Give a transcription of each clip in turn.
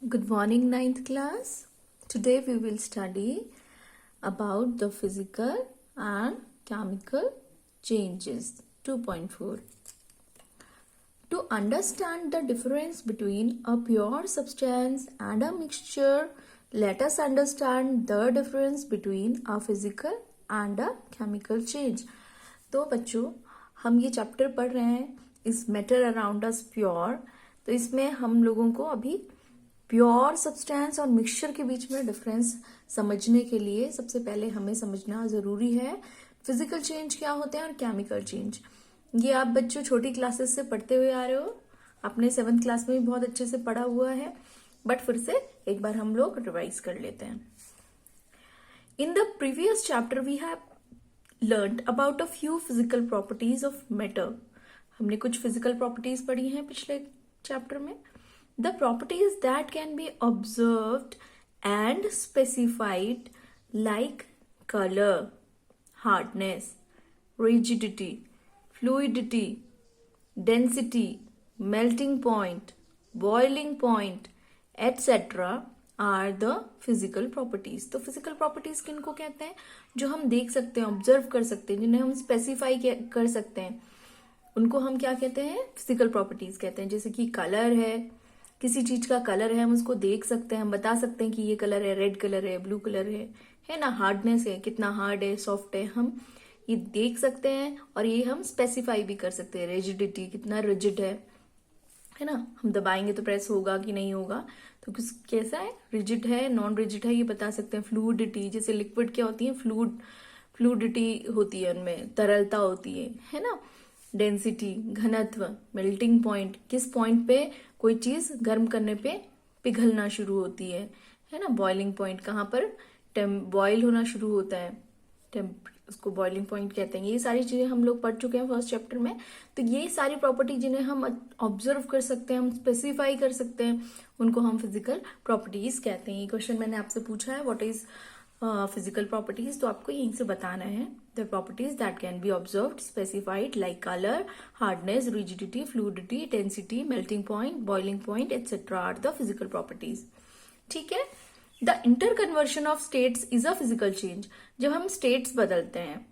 Good morning, ninth class. Today we will study about the physical and chemical changes 2.4. To understand the difference between a pure substance and a mixture, let us understand the difference between a physical and a chemical change. तो बच्चों, हम ये chapter पढ़ रहे हैं इस matter around us pure. तो इसमें हम लोगों को अभी प्योर सब्सटेंस और मिक्सचर के बीच में डिफरेंस समझने के लिए सबसे पहले हमें समझना जरूरी है फिजिकल चेंज क्या होते हैं और केमिकल चेंज. ये आप बच्चों छोटी क्लासेस से पढ़ते हुए आ रहे हो, आपने 7th क्लास में भी बहुत अच्छे से पढ़ा हुआ है, बट फिर से एक बार हम लोग रिवाइज कर लेते हैं. In the previous chapter we have learned about a few physical properties of matter. हमने कुछ फिजिकल प्रॉपर्टीज पढ़ी हैं पिछले चैप्टर में. The properties that can be observed and specified like color, hardness, rigidity, fluidity, density, melting point, boiling point, etc. are the physical properties. तो physical properties किनको कहते हैं? जो हम देख सकते हैं, ऑब्जर्व कर सकते हैं, जिन्हें हम स्पेसिफाई कर सकते हैं, उनको हम क्या कहते हैं? फिजिकल प्रॉपर्टीज कहते हैं. जैसे कि कलर है, किसी चीज का कलर है, हम उसको देख सकते हैं, हम बता सकते हैं कि ये कलर है, रेड कलर है, ब्लू कलर है ना. हार्डनेस है, कितना हार्ड है, सॉफ्ट है, हम ये देख सकते हैं और ये हम स्पेसिफाई भी कर सकते हैं. रिजिडिटी, कितना रिजिड है ना, हम दबाएंगे तो प्रेस होगा कि नहीं होगा, तो कैसा है, रिजिड है, नॉन रिजिड है, ये बता सकते हैं. फ्लूइडिटी, जैसे लिक्विड क्या होती है, फ्लूइडिटी होती है, उनमें तरलता होती है ना. डेंसिटी, घनत्व. मेल्टिंग पॉइंट, किस पॉइंट पे कोई चीज गर्म करने पे पिघलना शुरू होती है ना. बॉइलिंग पॉइंट, कहाँ पर बॉइल होना शुरू होता है, उसको बॉइलिंग पॉइंट कहते हैं. ये सारी चीजें हम लोग पढ़ चुके हैं फर्स्ट चैप्टर में. तो ये सारी प्रॉपर्टी जिन्हें हम ऑब्जर्व कर सकते हैं, हम स्पेसिफाई कर सकते हैं, उनको हम फिजिकल प्रॉपर्टीज कहते हैं. ये क्वेश्चन मैंने आपसे पूछा है, व्हाट इज फिजिकल प्रॉपर्टीज, तो आपको यहीं से बताना है. The properties that can be observed, specified like colour, hardness, rigidity, fluidity, density, melting point, boiling point etcetera are the physical properties. ठीक है. The interconversion of states is a physical change. जब हम स्टेट्स बदलते हैं,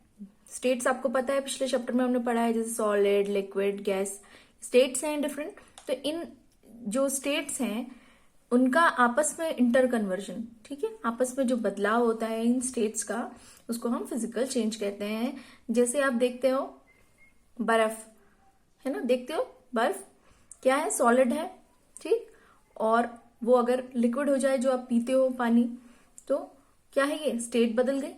states आपको पता है पिछले चैप्टर में हमने पढ़ा है, जैसे सॉलिड, लिक्विड, गैस, स्टेट्स हैं डिफरेंट. तो इन जो स्टेट्स हैं उनका आपस में इंटर कन्वर्जन, ठीक है, आपस में जो बदलाव होता है इन स्टेट्स का, उसको हम फिजिकल चेंज कहते हैं. जैसे आप देखते हो बर्फ, है ना, देखते हो बर्फ क्या है, सॉलिड है, ठीक, और वो अगर लिक्विड हो जाए, जो आप पीते हो पानी, तो क्या है, ये स्टेट बदल गई,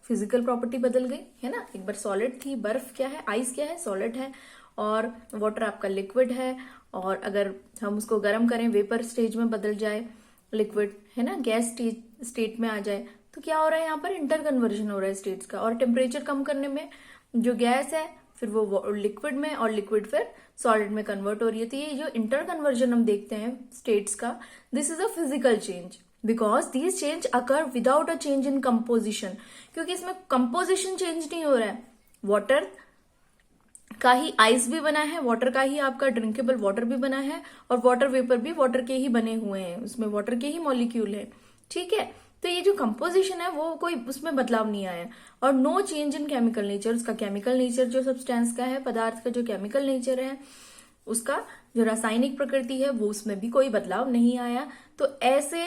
फिजिकल प्रॉपर्टी बदल गई, है ना. एक बार सॉलिड थी, बर्फ क्या है, आइस क्या है, सॉलिड है, और वाटर आपका लिक्विड है, और अगर हम उसको गर्म करें, वेपर स्टेज में बदल जाए लिक्विड, है ना, गैस स्टेट में आ जाए, तो क्या हो रहा है, यहाँ पर इंटर कन्वर्जन हो रहा है स्टेट्स का. और टेम्परेचर कम करने में जो गैस है फिर वो लिक्विड में, और लिक्विड फिर सॉलिड में कन्वर्ट हो रही है. तो ये जो इंटर कन्वर्जन हम देखते हैं स्टेट्स का, this is a physical change because this change occur without a change in composition. क्योंकि इसमें कंपोजिशन चेंज नहीं हो रहा है. वाटर का ही आइस भी बना है, वाटर का ही आपका ड्रिंकेबल वाटर भी बना है, और वाटर वेपर भी वाटर के ही बने हुए हैं, उसमें वाटर के ही मॉलिक्यूल है. ठीक है. तो ये जो कंपोजिशन है वो कोई उसमें बदलाव नहीं आया. और no change in chemical nature, उसका केमिकल नेचर जो सब्सटेंस का है, पदार्थ का जो केमिकल नेचर है, उसका जो रासायनिक प्रकृति है, वो उसमें भी कोई बदलाव नहीं आया. तो ऐसे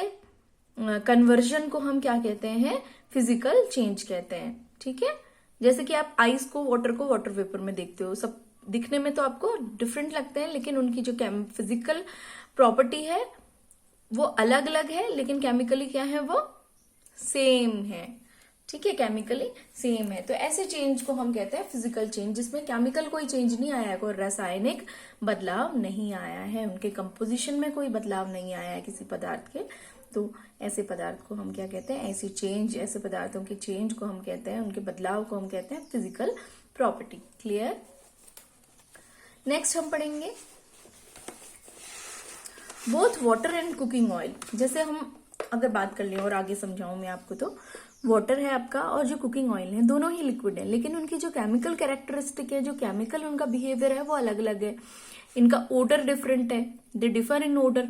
कन्वर्जन को हम क्या कहते हैं, फिजिकल चेंज कहते हैं. ठीक है. जैसे कि आप आइस को वाटर वेपर में देखते हो, सब दिखने में तो आपको डिफरेंट लगते हैं, लेकिन उनकी जो फिजिकल प्रॉपर्टी है वो अलग अलग है, लेकिन केमिकली क्या है, वो सेम है. ठीक है, केमिकली सेम है. तो ऐसे चेंज को हम कहते हैं फिजिकल चेंज, जिसमें केमिकल कोई चेंज नहीं आया है, कोई रासायनिक बदलाव नहीं आया है, उनके कंपोजिशन में कोई बदलाव नहीं आया है किसी पदार्थ के. तो ऐसे पदार्थ को हम क्या कहते हैं, ऐसी चेंज, ऐसे पदार्थों के चेंज को हम कहते हैं, उनके बदलाव को हम कहते हैं फिजिकल प्रॉपर्टी. क्लियर. नेक्स्ट हम पढ़ेंगे both water and cooking oil. जैसे हम अगर बात कर लें और आगे समझाऊं मैं आपको, तो वाटर है आपका और जो कुकिंग ऑयल है, दोनों ही लिक्विड है, लेकिन उनकी जो केमिकल कैरेक्टरिस्टिक है, जो केमिकल उनका बिहेवियर है, वो अलग अलग है. इनका ओडर डिफरेंट है, दे डिफर इन ओडर.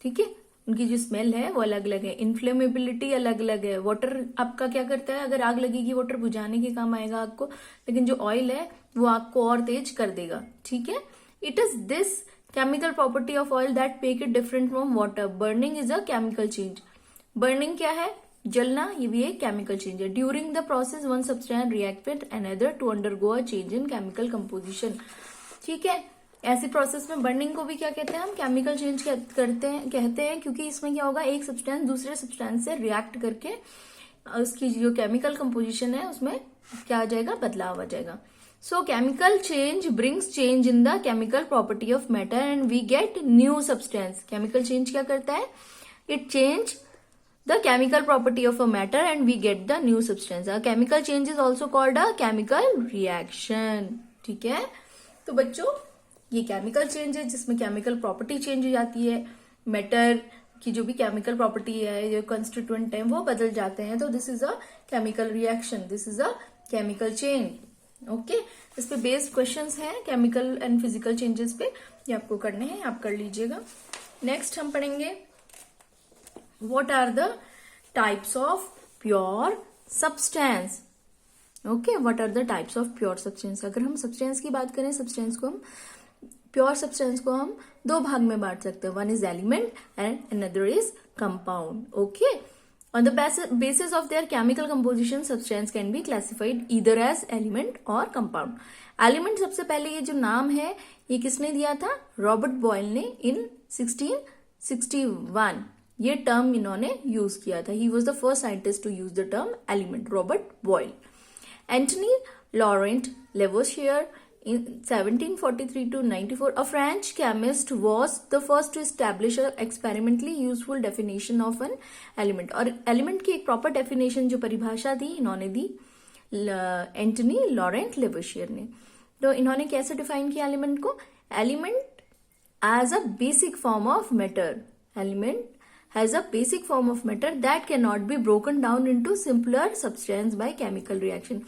ठीक है. उनकी जो स्मेल है वो अलग अलग है, इन्फ्लेमेबिलिटी अलग अलग है। वाटर आपका क्या करता है, अगर आग लगेगी वाटर बुझाने के काम आएगा आग को, लेकिन जो ऑयल है वो आग को और तेज कर देगा, ठीक है। It is this chemical property of oil that make it different from water. Burning is a chemical change. बर्निंग क्या है, जलना, ये भी एक केमिकल चेंज है। During the process one substance react with another to undergo a change in chemical composition, ठीक है। ऐसी प्रोसेस में बर्निंग को भी क्या कहते हैं हम, केमिकल चेंज कहते हैं, क्योंकि इसमें क्या होगा, एक सब्सटेंस दूसरे सब्सटेंस से रिएक्ट करके उसकी जो केमिकल कंपोजिशन है उसमें क्या आ जाएगा, बदलाव आ जाएगा। So chemical change brings change in the chemical property of matter and we get new substance. Chemical change क्या करता है, it change the chemical property of a matter and we get the new substance. A chemical change is also called a chemical reaction, ठीक है। तो बच्चों ये chemical change है जिसमें केमिकल प्रॉपर्टी चेंज हो जाती है, मैटर की जो भी केमिकल प्रॉपर्टी है, जो कंस्टिट्यूएंट है वो बदल जाते हैं, तो this is a chemical reaction, this is a chemical change. Okay, इस पे बेस्ड क्वेश्चंस हैं केमिकल एंड फिजिकल चेंजेस पे, ये आपको करने हैं, आप कर लीजिएगा। नेक्स्ट हम पढ़ेंगे what are the types of pure substance. okay, what are the types of pure substance? अगर हम substance की बात करें, substance को हम pure substance को हम दो भाग में बांट सकते हैं, one is element and another is compound. okay, on the basis of their chemical composition substance can be classified either as element or compound. element सबसे पहले ये जो नाम है ये किसने दिया था, रॉबर्ट बॉयल ने in 1661 ये टर्म इन्होंने यूज किया था। He was the first scientist to use the term element, Robert Boyle. Antoine Laurent Lavoisier in 1743 to 94, a French chemist was the first to establish a experimentally useful definition of an element. और element की एक proper definition जो परिभाषा दी इन्होंने दी Antony Laurent Lavoisier ने। तो इन्होंने कैसे डिफाइन किया एलिमेंट को, element as a basic form of matter, element has a basic form of matter that cannot be broken down into simpler substance by chemical reaction.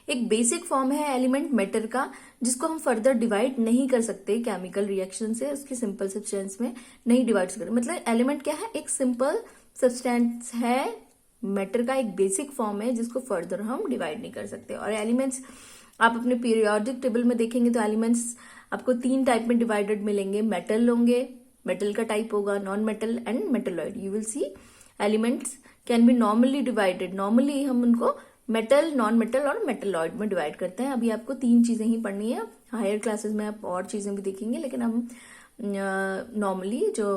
एक बेसिक फॉर्म है element matter का जिसको हम further divide नहीं कर सकते chemical reaction से, उसके सिंपल सब्सटेंस में नहीं डिवाइड कर, मतलब एलिमेंट क्या है, एक सिंपल सब्सटेंस है, मैटर का एक बेसिक फॉर्म है जिसको फर्दर हम डिवाइड नहीं कर सकते। और एलिमेंट्स आप अपने पीरियोडिक टेबल में देखेंगे तो एलिमेंट्स आपको 3 टाइप में डिवाइडेड मिलेंगे, मेटल होंगे, मेटल का टाइप होगा, non metal and metalloid. You will see elements can be normally divided, normally हम उनको मेटल, नॉन मेटल और मेटलॉइड में डिवाइड करते हैं। अभी आपको 3 चीजें ही पढ़नी है, हायर क्लासेस में आप और चीजें भी देखेंगे, लेकिन हम नॉर्मली जो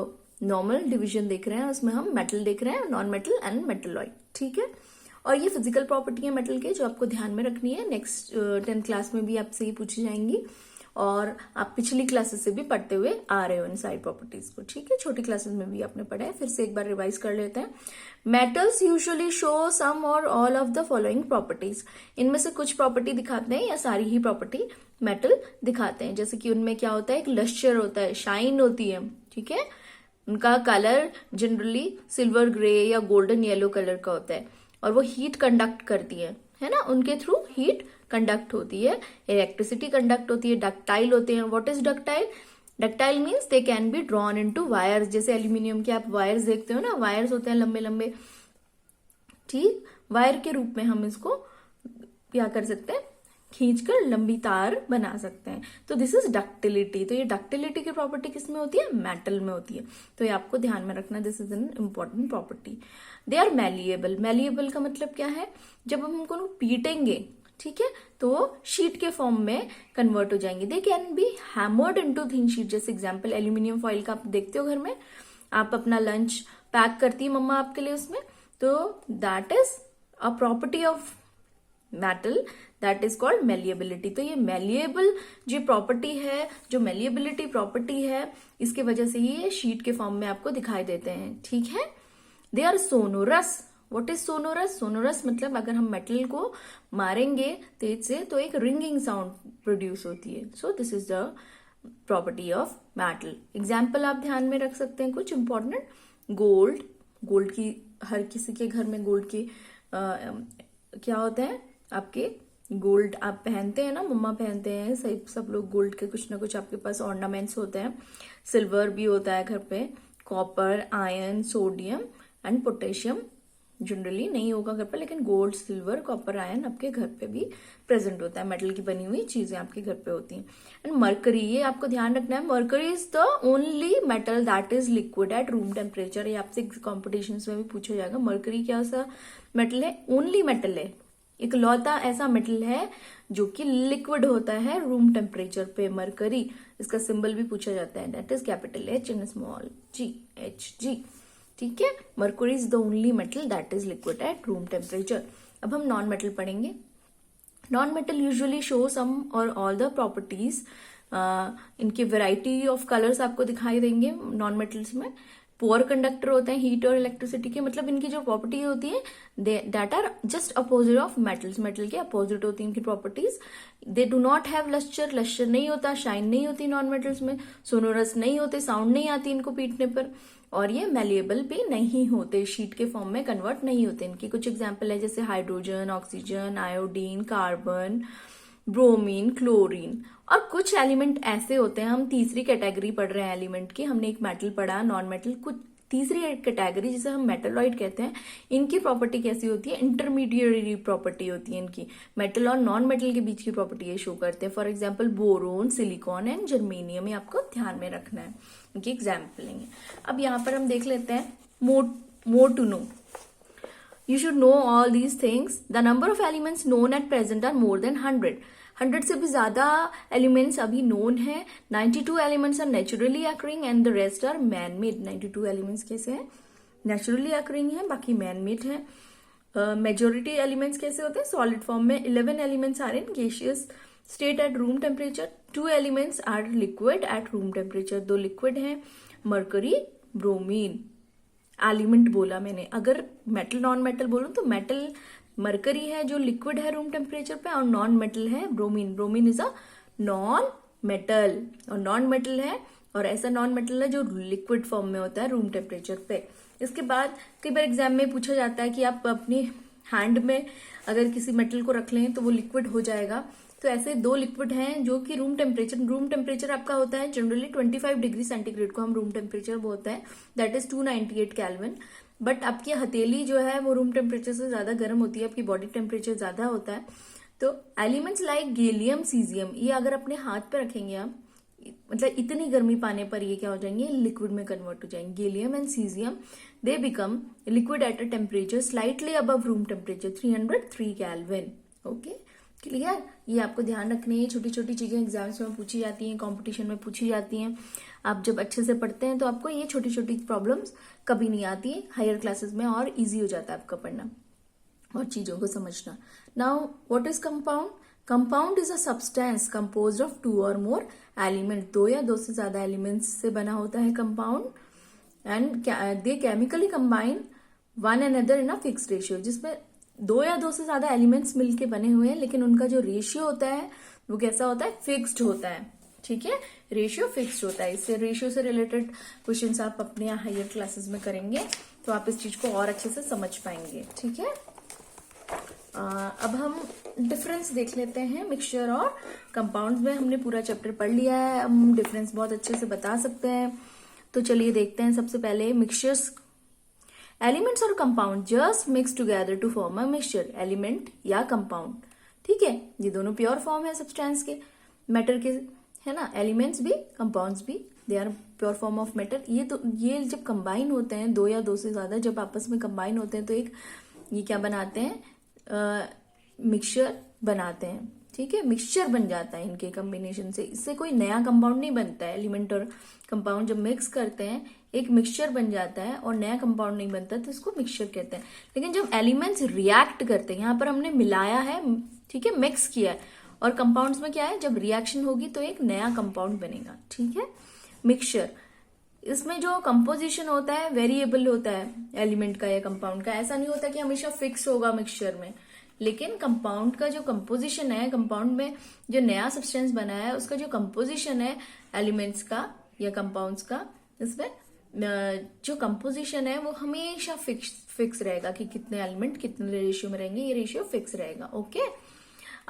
नॉर्मल डिवीजन देख रहे हैं उसमें हम मेटल देख रहे हैं, नॉन मेटल एंड मेटलॉइड, ठीक है। और ये फिजिकल प्रॉपर्टी है मेटल के जो आपको ध्यान में रखनी है, नेक्स्ट 10th क्लास में भी आपसे ये पूछी जाएंगी और आप पिछली क्लासेस से भी पढ़ते हुए आ रहे हो इन सारी प्रॉपर्टीज को, ठीक है। छोटी क्लासेस में भी आपने पढ़ा है, फिर से एक बार रिवाइज कर लेते हैं। मेटल्स यूजुअली शो सम और all of the following properties, इनमें से कुछ प्रॉपर्टी दिखाते हैं या सारी ही प्रॉपर्टी मेटल दिखाते हैं। जैसे कि उनमें क्या होता है, एक लश्चर होता है, शाइन होती है, ठीक है। उनका कलर जनरली सिल्वर ग्रे या गोल्डन येलो कलर का होता है और वो हीट कंडक्ट करती है ना, उनके थ्रू हीट कंडक्ट होती है, इलेक्ट्रिसिटी कंडक्ट होती है, डक्टाइल होते हैं। What is ductile, ductile means they can be drawn into wires, जैसे एल्यूमिनियम के आप वायर्स देखते हो ना, वायर्स होते हैं लंबे लंबे, ठीक, वायर के रूप में हम इसको क्या कर सकते हैं, खींचकर लंबी तार बना सकते हैं। तो दिस इज डक्टिलिटी। तो ये डक्टिलिटी की प्रॉपर्टी किसमें होती है, मेटल में होती है, तो ये आपको ध्यान में रखना, this is an important property. They are malleable, malleable का मतलब क्या है, जब हम उनको पीटेंगे, ठीक है, तो वो शीट के फॉर्म में कन्वर्ट हो जाएंगे। They can be hammered into thin sheet, जैसे एग्जांपल एल्यूमिनियम फॉइल का आप देखते हो घर में, आप अपना लंच पैक करती है मम्मा आपके लिए उसमें, तो that is a property of metal, that is called malleability. तो ये मैलिएबल जो प्रॉपर्टी है, जो मैलिएबिलिटी प्रॉपर्टी है, इसके वजह से ये शीट के फॉर्म में आपको दिखाई देते हैं, ठीक है। They are sonorous. What is sonorous, sonorous मतलब अगर हम मेटल को मारेंगे तेज से तो एक रिंगिंग साउंड प्रोड्यूस होती है, so this is the property of metal. Example आप ध्यान में रख सकते हैं कुछ इंपॉर्टेंट, गोल्ड, गोल्ड की हर किसी के घर में गोल्ड की क्या होता है, आपके गोल्ड आप पहनते हैं ना, मम्मा पहनते हैं, सब लोग गोल्ड के कुछ ना कुछ आपके पास ऑर्नामेंट्स होते हैं। सिल्वर भी होता है घर पे, copper, iron, sodium and potassium generally नहीं होगा घर पर, लेकिन गोल्ड, सिल्वर, कॉपर, आयरन आपके घर पे भी प्रेजेंट होता है। मेटल की बनी हुई चीजें आपके घर पे होती हैं। एंड मरकरी, ये आपको ध्यान रखना है, mercury is the only metal that is liquid at room temperature. ये आपसे कॉम्पिटिशन में भी पूछा जाएगा, मरकरी क्या सा मेटल है? ओनली मेटल है, इकलौता ऐसा मेटल है जो कि लिक्विड होता है रूम टेम्परेचर पे, मरकरी। इसका सिंबल भी पूछा जाता है, that is capital H and small g, Hg। ठीक है, mercury is the only metal that is liquid at room temperature. अब हम नॉन मेटल पढ़ेंगे। Non metal usually show some और ऑल द प्रॉपर्टीज, इनकी वेराइटी ऑफ कलर्स आपको दिखाई देंगे नॉन मेटल्स में। पुअर कंडक्टर होते हैं हीट और इलेक्ट्रिसिटी के, मतलब इनकी जो प्रॉपर्टी होती है that are just opposite of metals, metal के अपोजिट होती है इनकी properties. They do not have lustre, lustre नहीं होता, शाइन नहीं होती नॉन मेटल्स में, सोनोरस नहीं होते, साउंड नहीं आती इनको पीटने पर, और ये मेलिएबल भी नहीं होते, शीट के फॉर्म में कन्वर्ट नहीं होते। इनकी कुछ एग्जाम्पल है जैसे hydrogen, oxygen, iodine, carbon, bromine, chlorine. और कुछ एलिमेंट ऐसे होते हैं, हम तीसरी कैटेगरी पढ़ रहे हैं एलिमेंट की, हमने एक मेटल पढ़ा नॉन मेटल, कुछ तीसरी कैटेगरी जिसे हम मेटलॉइड कहते हैं, इनकी प्रॉपर्टी कैसी होती है? इंटरमीडिएट प्रॉपर्टी होती है इनकी, मेटल और नॉन मेटल के बीच की प्रॉपर्टी ये शो करते हैं। For example boron, silicon and germanium, ये आपको ध्यान में रखना है, इनकी एग्जाम्पल लेंगे। अब यहाँ पर हम देख लेते हैं more to know. You should know all these things. The number of elements known at present are more than 100. 100 से भी ज्यादा एलिमेंट्स अभी नोन है। 92 elements are naturally occurring and the rest are man made. 92 elements कैसे हैं? Naturally occurring है, बाकी man made है। मेजोरिटी एलिमेंट्स कैसे होते हैं? सॉलिड फॉर्म में। 11 elements are in gaseous state at room temperature. 2 elements are liquid at room temperature. 2 liquid हैं, मरकरी, ब्रोमीन। एलिमेंट बोला मैंने, अगर मेटल नॉन मेटल बोलूं तो मेटल मरकरी है जो लिक्विड है रूम टेम्परेचर पे, और नॉन मेटल है bromine. Bromine is a non metal, और नॉन मेटल है, और ऐसा नॉन मेटल है जो लिक्विड फॉर्म में होता है रूम टेम्परेचर पे। इसके बाद कई बार एग्जाम में पूछा जाता है कि आप अपनी हैंड में अगर किसी मेटल को रख लें तो वो लिक्विड हो जाएगा। तो ऐसे 2 लिक्विड हैं जो कि रूम टेम्परेचर आपका होता है जनरली 25 डिग्री सेंटीग्रेड को हम रूम टेम्परेचर बोलते हैं, दैट इज 298 केल्विन। बट आपकी हथेली जो है वो रूम टेम्परेचर से ज्यादा गर्म होती है, आपकी बॉडी टेम्परेचर ज्यादा होता है। तो एलिमेंट्स लाइक गैलियम, सीजियम, ये अगर अपने हाथ पे रखेंगे आप, मतलब इतनी गर्मी पाने पर ये क्या हो जाएंगे? लिक्विड में कन्वर्ट हो जाएंगे। Gallium and caesium they become liquid at a temperature slightly above room temperature 303 kelvin. Okay, clear? ये आपको ध्यान रखनी है, छोटी छोटी चीजें एग्जाम्स में पूछी जाती हैं, कंपटीशन में पूछी जाती हैं। आप जब अच्छे से पढ़ते हैं तो आपको ये छोटी छोटी प्रॉब्लम्स कभी नहीं आती है, हायर क्लासेस में और इजी हो जाता है आपका पढ़ना और चीजों को समझना। Now what is compound? Compound is a substance composed of 2 और मोर एलिमेंट। 2 या 2 से ज्यादा एलिमेंट्स से बना होता है compound, and they chemically combine one another in a fix ratio, जिसमें 2 या 2 से ज्यादा एलिमेंट्स मिलके बने हुए हैं, लेकिन उनका जो रेशियो होता है वो कैसा होता है? फिक्स्ड होता है। ठीक है, रेशियो फिक्स्ड होता है। इससे रेशियो से रिलेटेड क्वेश्चंस आप अपने हायर क्लासेस में करेंगे तो आप इस चीज को और अच्छे से समझ पाएंगे। ठीक है, अब हम डिफरेंस देख लेते हैं मिक्सचर और कंपाउंड्स में। हमने पूरा चैप्टर पढ़ लिया है, हम डिफरेंस बहुत अच्छे से बता सकते हैं। तो चलिए देखते हैं। सबसे पहले मिक्सचर्स। एलिमेंट्स और compound just mix together to form a mixture. Element या कंपाउंड, ठीक है, ये दोनों प्योर फॉर्म है सब्सटेंस के, मैटर के, है ना। एलिमेंट्स भी कंपाउंड्स भी, they are pure form of matter. ये जब कंबाइन होते हैं, 2 या 2 से ज्यादा जब आपस में कंबाइन होते हैं तो एक ये क्या बनाते हैं? मिक्सचर बनाते हैं। ठीक है, मिक्सचर बन जाता है इनके कॉम्बिनेशन से। इससे कोई नया कंपाउंड नहीं बनता है। एलिमेंट और कंपाउंड जब मिक्स करते हैं एक मिक्सचर बन जाता है और नया कंपाउंड नहीं बनता, तो इसको मिक्सचर कहते हैं। लेकिन जब एलिमेंट्स रिएक्ट करते हैं, यहाँ पर हमने मिलाया है, ठीक है, मिक्स किया है, और कंपाउंड्स में क्या है? जब रिएक्शन होगी तो एक नया कंपाउंड बनेगा। ठीक है, मिक्सचर, इसमें जो कंपोजिशन होता है वेरिएबल होता है एलिमेंट का या कंपाउंड का। ऐसा नहीं होता कि हमेशा फिक्स होगा मिक्सचर में, लेकिन कंपाउंड का जो कंपोजिशन है, कंपाउंड में जो नया सब्सटेंस बना है उसका जो कंपोजिशन है एलिमेंट्स का या कंपाउंड्स का, इसमें जो कंपोजिशन है वो हमेशा फिक्स रहेगा कि कितने एलिमेंट कितने रेशियो में रहेंगे, ये रेशियो फिक्स रहेगा। Okay,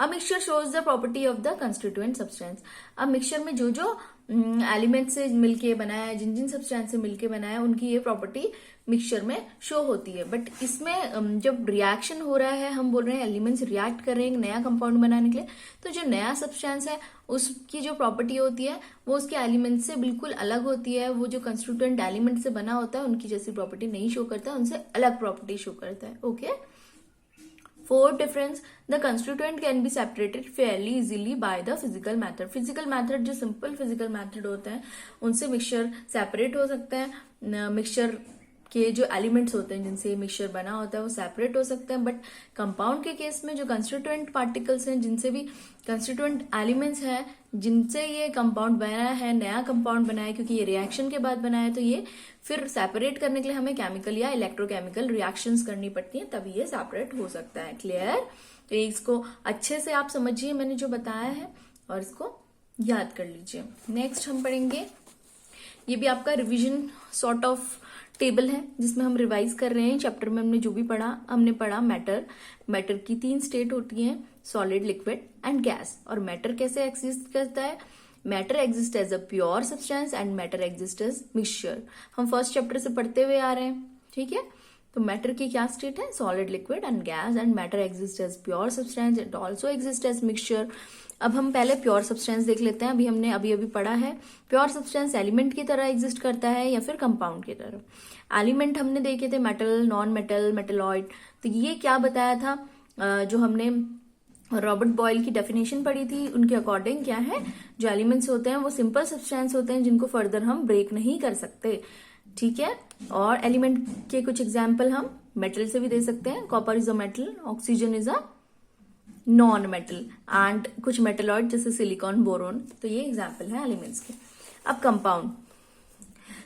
a mixture shows the property of the constituent substance. अब मिक्सचर में जो जो एलिमेंट से मिलके बनाया है, जिन जिन सब्सटेंस से मिलके बनाया है, उनकी ये प्रॉपर्टी मिक्सचर में शो होती है। बट इसमें जब रिएक्शन हो रहा है, हम बोल रहे हैं एलिमेंट्स रिएक्ट कर रहे हैं एक नया कंपाउंड बनाने के लिए, तो जो नया सब्सटेंस है उसकी जो प्रॉपर्टी होती है वो उसके एलिमेंट से बिल्कुल अलग होती है। वो जो कंस्टिट्यूएंट एलिमेंट से बना होता है उनकी जैसी प्रॉपर्टी नहीं शो करता है, उनसे अलग प्रॉपर्टी शो करता है। Okay, Fourth difference, the constituent can be separated fairly easily by the physical method. Physical method जो simple physical method होते हैं उनसे मिक्सचर सेपरेट हो सकता है। मिक्सचर के जो एलिमेंट्स होते हैं जिनसे मिक्सचर बना होता है वो सेपरेट हो सकते हैं। बट कंपाउंड के केस में जो कंस्टिट्यूएंट पार्टिकल्स हैं, जिनसे भी कंस्टिट्यूएंट एलिमेंट्स हैं, जिनसे ये कंपाउंड बना है, नया कंपाउंड बना है, क्योंकि ये रिएक्शन के बाद बना है, तो ये फिर सेपरेट करने के लिए हमें केमिकल या इलेक्ट्रोकेमिकल रिएक्शंस करनी पड़ती हैं, तभी ये सेपरेट हो सकता है। क्लियर? तो इसको अच्छे से आप समझिए मैंने जो बताया है और इसको याद कर लीजिए। नेक्स्ट हम पढ़ेंगे, ये भी आपका रिविजन सॉर्ट ऑफ टेबल है जिसमें हम रिवाइज कर रहे हैं। चैप्टर में हमने जो भी पढ़ा, हमने पढ़ा मैटर की 3 स्टेट होती हैं, सॉलिड, लिक्विड एंड गैस। और मैटर कैसे एग्जिस्ट करता है? Matter exist as a pure substance and matter exist as mixture. हम फर्स्ट चैप्टर से पढ़ते हुए आ रहे हैं, ठीक है। तो मैटर की क्या स्टेट है? Solid, liquid and gas. And matter exist as pure substance, it also exist as mixture. अब हम पहले प्योर सब्सटेंस देख लेते हैं। हमने अभी पढ़ा है प्योर सब्सटेंस एलिमेंट की तरह एग्जिस्ट करता है या फिर कंपाउंड की तरह। एलिमेंट हमने देखे थे मेटल, नॉन मेटल, मेटलॉइड। तो ये क्या बताया था, जो हमने रॉबर्ट बॉयल की डेफिनेशन पढ़ी थी, उनके अकॉर्डिंग क्या है, जो एलिमेंट्स होते हैं वो सिंपल सब्सटेंस होते हैं जिनको फर्दर हम ब्रेक नहीं कर सकते, ठीक है। और एलिमेंट के कुछ एग्जाम्पल हम मेटल से भी दे सकते हैं। Copper is a metal, oxygen is a non metal, and कुछ मेटलॉइड जैसे सिलिकॉन, बोरोन। तो ये एग्जाम्पल है एलिमेंट्स के। अब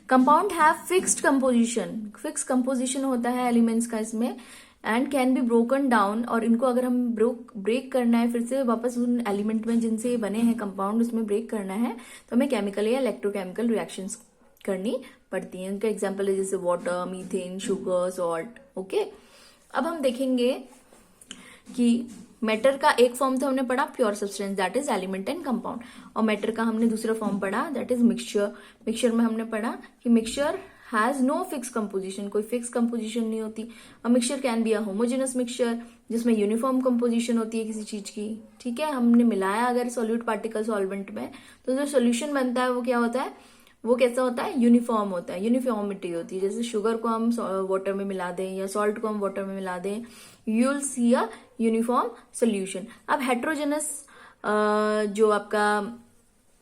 compound have fixed composition. Fix composition होता है एलिमेंट्स का इसमें, and can be broken down. और इनको अगर हम ब्रेक करना है, फिर से वापस उन एलिमेंट में जिनसे ये बने हैं कंपाउंड, उसमें ब्रेक करना है, तो हमें केमिकल या इलेक्ट्रोकेमिकल रिएक्शंस करनी पड़ती हैं। इनका एग्जाम्पल है जैसे water, methane, sugar, salt. Okay, अब हम देखेंगे कि मैटर का एक फॉर्म तो हमने पढ़ा pure substance, that is element and compound. और मैटर का हमने दूसरा फॉर्म पढ़ा, दैट इज मिक्सचर। मिक्सचर में हमने पढ़ा कि mixture has no fix composition, कोई फिक्स कंपोजिशन नहीं होती। A mixture can be a homogeneous mixture, जिसमें यूनिफॉर्म कंपोजिशन होती है किसी चीज की, ठीक है। हमने मिलाया अगर सॉल्यूट पार्टिकल सॉल्वेंट में, तो जो सोल्यूशन बनता है वो क्या होता है, वो कैसा होता है, यूनिफॉर्म होता है, यूनिफॉर्मिटी होती है। जैसे शुगर को हम वाटर में मिला दें या सॉल्ट को हम वाटर में मिला दें, you will see a uniform solution. अब हेट्रोजेनस जो आपका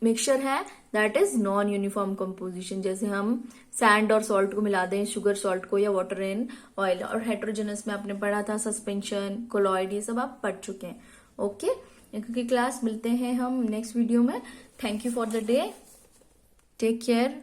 मिक्सचर है, that is non uniform composition. जैसे हम सैंड और सॉल्ट को मिला दें, शुगर सॉल्ट को, या वाटर एंड ऑयल। और हेट्रोजेनस में आपने पढ़ा था सस्पेंशन, कोलॉइड, ये सब आप पढ़ चुके हैं। ओके, क्योंकि क्लास मिलते हैं हम नेक्स्ट वीडियो में। Thank you for the day, take care.